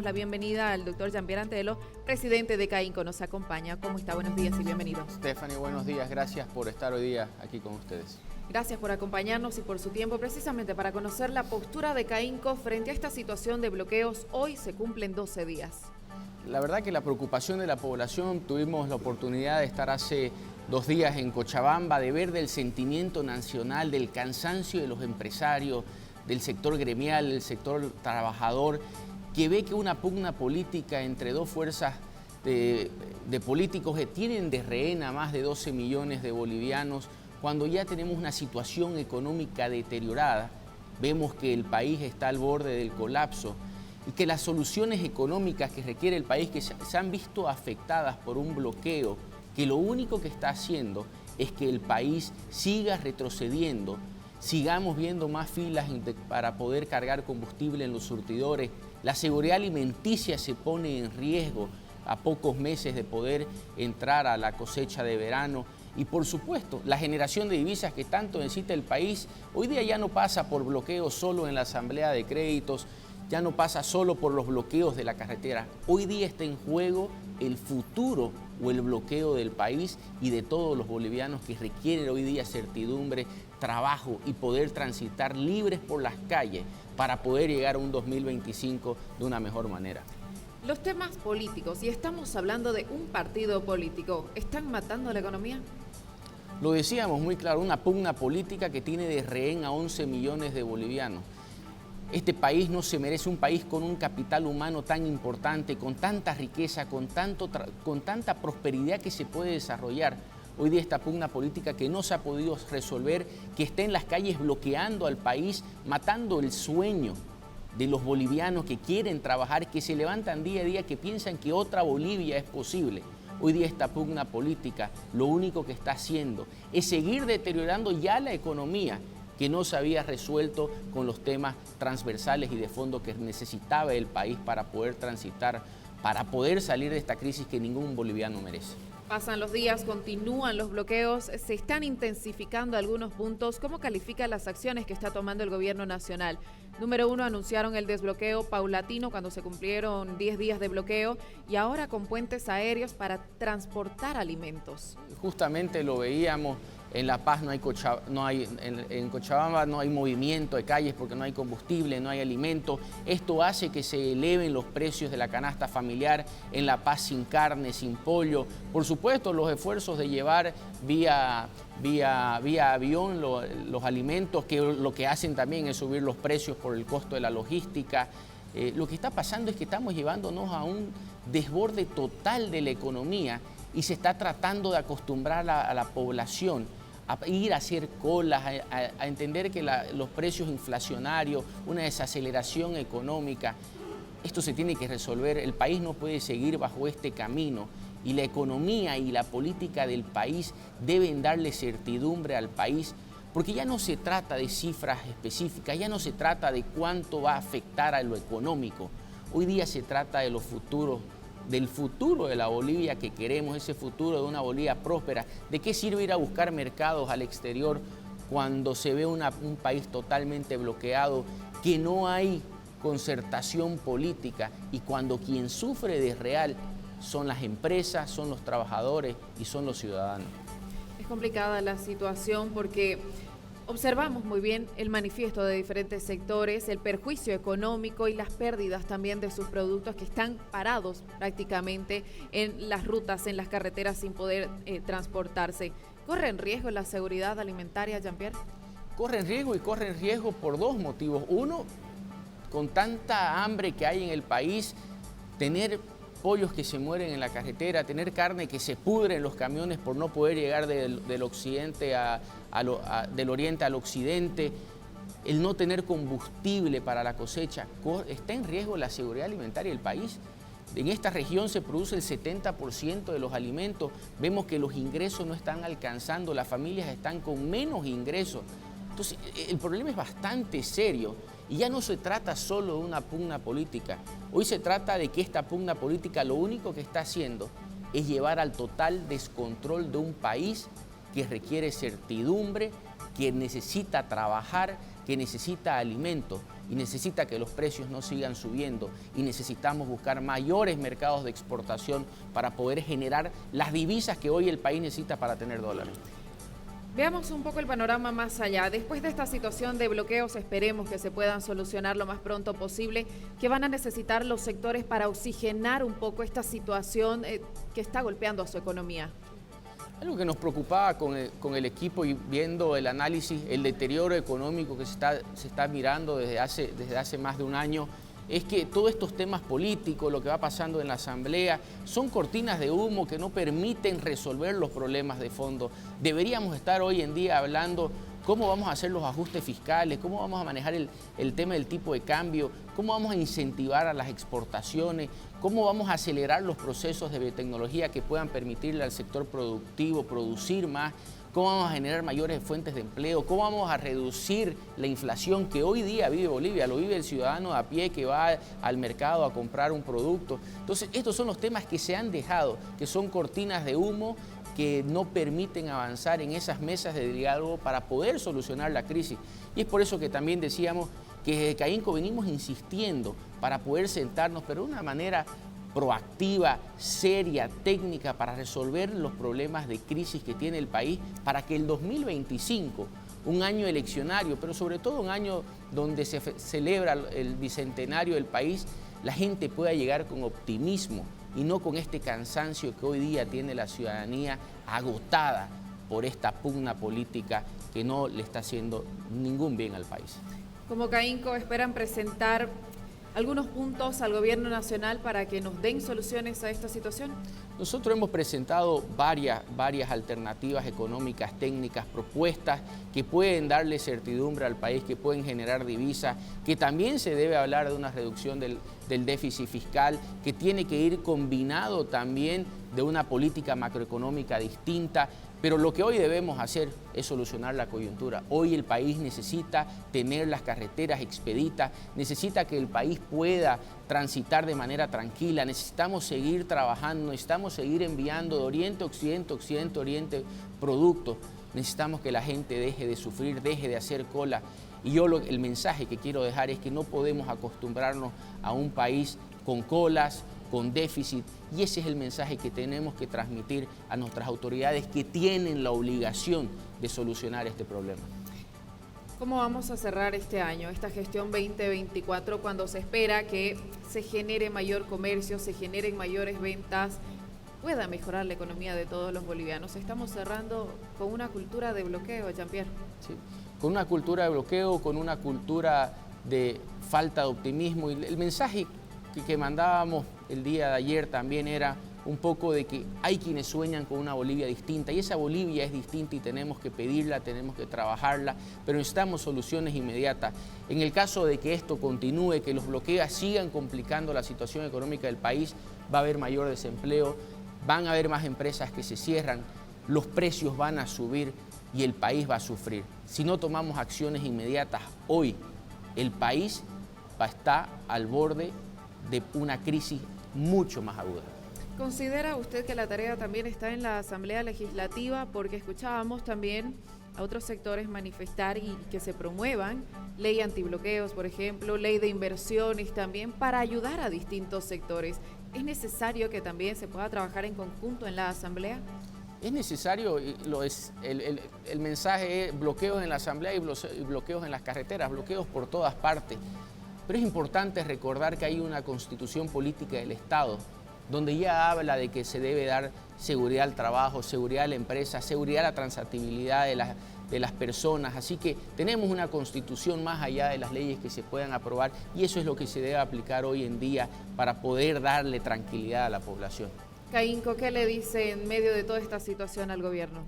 La bienvenida al doctor Jean-Pierre Antelo, presidente de CAINCO, nos acompaña. ¿Cómo está? Buenos días y bienvenido. Stephanie, buenos días. Gracias por estar hoy día aquí con ustedes. Gracias por acompañarnos y por su tiempo, precisamente para conocer la postura de CAINCO frente a esta situación de bloqueos. Hoy se cumplen 12 días. La verdad que la preocupación de la población, tuvimos la oportunidad de estar hace 2 días en Cochabamba, de ver del sentimiento nacional, del cansancio de los empresarios, del sector gremial, del sector trabajador, que ve que una pugna política entre dos fuerzas de políticos que tienen de rehén a más de 12 millones de bolivianos, cuando ya tenemos una situación económica deteriorada, vemos que el país está al borde del colapso y que las soluciones económicas que requiere el país, que se han visto afectadas por un bloqueo, que lo único que está haciendo es que el país siga retrocediendo, sigamos viendo más filas para poder cargar combustible en los surtidores. La seguridad alimenticia se pone en riesgo a pocos meses de poder entrar a la cosecha de verano. Y por supuesto, la generación de divisas que tanto necesita el país, hoy día ya no pasa por bloqueos solo en la asamblea de créditos, ya no pasa solo por los bloqueos de la carretera. Hoy día está en juego el futuro o el bloqueo del país y de todos los bolivianos que requieren hoy día certidumbre, trabajo y poder transitar libres por las calles para poder llegar a un 2025 de una mejor manera. Los temas políticos, y estamos hablando de un partido político, ¿están matando la economía? Lo decíamos muy claro, una pugna política que tiene de rehén a 11 millones de bolivianos. Este país no se merece un país con un capital humano tan importante, con tanta riqueza, con tanta prosperidad que se puede desarrollar. Hoy día esta pugna política que no se ha podido resolver, que está en las calles bloqueando al país, matando el sueño de los bolivianos que quieren trabajar, que se levantan día a día, que piensan que otra Bolivia es posible. Hoy día esta pugna política lo único que está haciendo es seguir deteriorando ya la economía que no se había resuelto con los temas transversales y de fondo que necesitaba el país para poder transitar, para poder salir de esta crisis que ningún boliviano merece. Pasan los días, continúan los bloqueos, se están intensificando algunos puntos. ¿Cómo califica las acciones que está tomando el gobierno nacional? Número 1, anunciaron el desbloqueo paulatino cuando se cumplieron 10 días de bloqueo y ahora con puentes aéreos para transportar alimentos. Justamente lo veíamos. En La Paz en Cochabamba no hay movimiento de calles porque no hay combustible, no hay alimento. Esto hace que se eleven los precios de la canasta familiar. En La Paz sin carne, sin pollo. Por supuesto, los esfuerzos de llevar vía avión los alimentos, que lo que hacen también es subir los precios por el costo de la logística. Lo que está pasando es que estamos llevándonos a un desborde total de la economía y se está tratando de acostumbrar a la población a ir a hacer colas, a entender que los precios inflacionarios, una desaceleración económica, esto se tiene que resolver. El país no puede seguir bajo este camino y la economía y la política del país deben darle certidumbre al país, porque ya no se trata de cifras específicas, ya no se trata de cuánto va a afectar a lo económico. Hoy día se trata de los futuros, del futuro de la Bolivia que queremos, ese futuro de una Bolivia próspera. ¿De qué sirve ir a buscar mercados al exterior cuando se ve un país totalmente bloqueado, que no hay concertación política y cuando quien sufre de real son las empresas, son los trabajadores y son los ciudadanos? Es complicada la situación porque observamos muy bien el manifiesto de diferentes sectores, el perjuicio económico y las pérdidas también de sus productos que están parados prácticamente en las rutas, en las carreteras sin poder transportarse. ¿Corre en riesgo la seguridad alimentaria, Jean-Pierre? Corre en riesgo por 2 motivos. Uno, con tanta hambre que hay en el país, tener pollos que se mueren en la carretera, tener carne que se pudre en los camiones por no poder llegar del occidente del oriente al occidente, el no tener combustible para la cosecha, está en riesgo la seguridad alimentaria del país. En esta región se produce el 70% de los alimentos, vemos que los ingresos no están alcanzando, las familias están con menos ingresos. Entonces, el problema es bastante serio y ya no se trata solo de una pugna política. Hoy se trata de que esta pugna política lo único que está haciendo es llevar al total descontrol de un país que requiere certidumbre, que necesita trabajar, que necesita alimento. y necesita que los precios no sigan subiendo y necesitamos buscar mayores mercados de exportación para poder generar las divisas que hoy el país necesita para tener dólares. Veamos un poco el panorama más allá. Después de esta situación de bloqueos, esperemos que se puedan solucionar lo más pronto posible. ¿Qué van a necesitar los sectores para oxigenar un poco esta situación que está golpeando a su economía? Algo que nos preocupaba con el equipo y viendo el análisis, el deterioro económico que se está mirando desde hace más de un año, es que todos estos temas políticos, lo que va pasando en la Asamblea, son cortinas de humo que no permiten resolver los problemas de fondo. Deberíamos estar hoy en día hablando cómo vamos a hacer los ajustes fiscales, cómo vamos a manejar el tema del tipo de cambio, cómo vamos a incentivar a las exportaciones, cómo vamos a acelerar los procesos de biotecnología que puedan permitirle al sector productivo producir más, cómo vamos a generar mayores fuentes de empleo, cómo vamos a reducir la inflación que hoy día vive Bolivia, lo vive el ciudadano a pie que va al mercado a comprar un producto. Entonces, estos son los temas que se han dejado, que son cortinas de humo, que no permiten avanzar en esas mesas de diálogo para poder solucionar la crisis. Y es por eso que también decíamos que desde CAINCO venimos insistiendo para poder sentarnos, pero de una manera proactiva, seria, técnica, para resolver los problemas de crisis que tiene el país, para que el 2025, un año eleccionario, pero sobre todo un año donde se celebra el bicentenario del país, la gente pueda llegar con optimismo y no con este cansancio que hoy día tiene la ciudadanía agotada por esta pugna política que no le está haciendo ningún bien al país. Como CAINCO, ¿esperan presentar algunos puntos al gobierno nacional para que nos den soluciones a esta situación? Nosotros hemos presentado varias alternativas económicas, técnicas, propuestas que pueden darle certidumbre al país, que pueden generar divisas, que también se debe hablar de una reducción del déficit fiscal, que tiene que ir combinado también de una política macroeconómica distinta. Pero lo que hoy debemos hacer es solucionar la coyuntura. Hoy el país necesita tener las carreteras expeditas, necesita que el país pueda transitar de manera tranquila, necesitamos seguir trabajando, necesitamos seguir enviando de oriente a occidente, occidente a oriente productos. Necesitamos que la gente deje de sufrir, deje de hacer cola. Y yo el mensaje que quiero dejar es que no podemos acostumbrarnos a un país con colas, con déficit, y ese es el mensaje que tenemos que transmitir a nuestras autoridades que tienen la obligación de solucionar este problema. ¿Cómo vamos a cerrar este año, esta gestión 2024, cuando se espera que se genere mayor comercio, se generen mayores ventas, pueda mejorar la economía de todos los bolivianos? Estamos cerrando con una cultura de bloqueo, Jean-Pierre. Sí, con una cultura de bloqueo, con una cultura de falta de optimismo, y el mensaje que mandábamos el día de ayer también era un poco de que hay quienes sueñan con una Bolivia distinta, y esa Bolivia es distinta y tenemos que pedirla, tenemos que trabajarla, pero necesitamos soluciones inmediatas. En el caso de que esto continúe, que los bloqueos sigan complicando la situación económica del país, va a haber mayor desempleo, van a haber más empresas que se cierran, los precios van a subir y el país va a sufrir. Si no tomamos acciones inmediatas hoy, el país está al borde de una crisis mucho más aguda. ¿Considera usted que la tarea también está en la Asamblea Legislativa? Porque escuchábamos también a otros sectores manifestar y que se promuevan ley antibloqueos, por ejemplo, ley de inversiones también, para ayudar a distintos sectores. ¿Es necesario que también se pueda trabajar en conjunto en la Asamblea? Es necesario, el mensaje es bloqueos en la Asamblea y bloqueos en las carreteras, bloqueos por todas partes. Pero es importante recordar que hay una constitución política del Estado donde ya habla de que se debe dar seguridad al trabajo, seguridad a la empresa, seguridad a la transitibilidad de las personas. Así que tenemos una constitución más allá de las leyes que se puedan aprobar, y eso es lo que se debe aplicar hoy en día para poder darle tranquilidad a la población. CAINCO, ¿qué le dice en medio de toda esta situación al gobierno?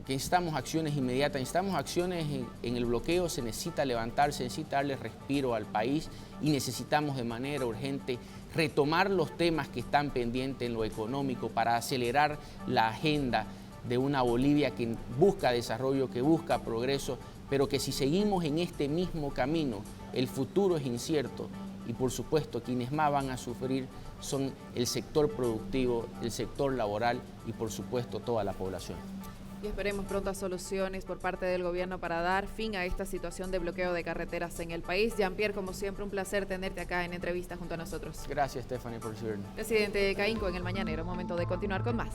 Que necesitamos acciones inmediatas, necesitamos acciones en el bloqueo, se necesita levantarse, necesita darle respiro al país, y necesitamos de manera urgente retomar los temas que están pendientes en lo económico para acelerar la agenda de una Bolivia que busca desarrollo, que busca progreso, pero que si seguimos en este mismo camino, el futuro es incierto, y por supuesto quienes más van a sufrir son el sector productivo, el sector laboral y por supuesto toda la población. Y esperemos prontas soluciones por parte del gobierno para dar fin a esta situación de bloqueo de carreteras en el país. Jean-Pierre, como siempre, un placer tenerte acá en entrevista junto a nosotros. Gracias, Stephanie, por recibirnos. Presidente Caínco en El Mañanero, momento de continuar con más.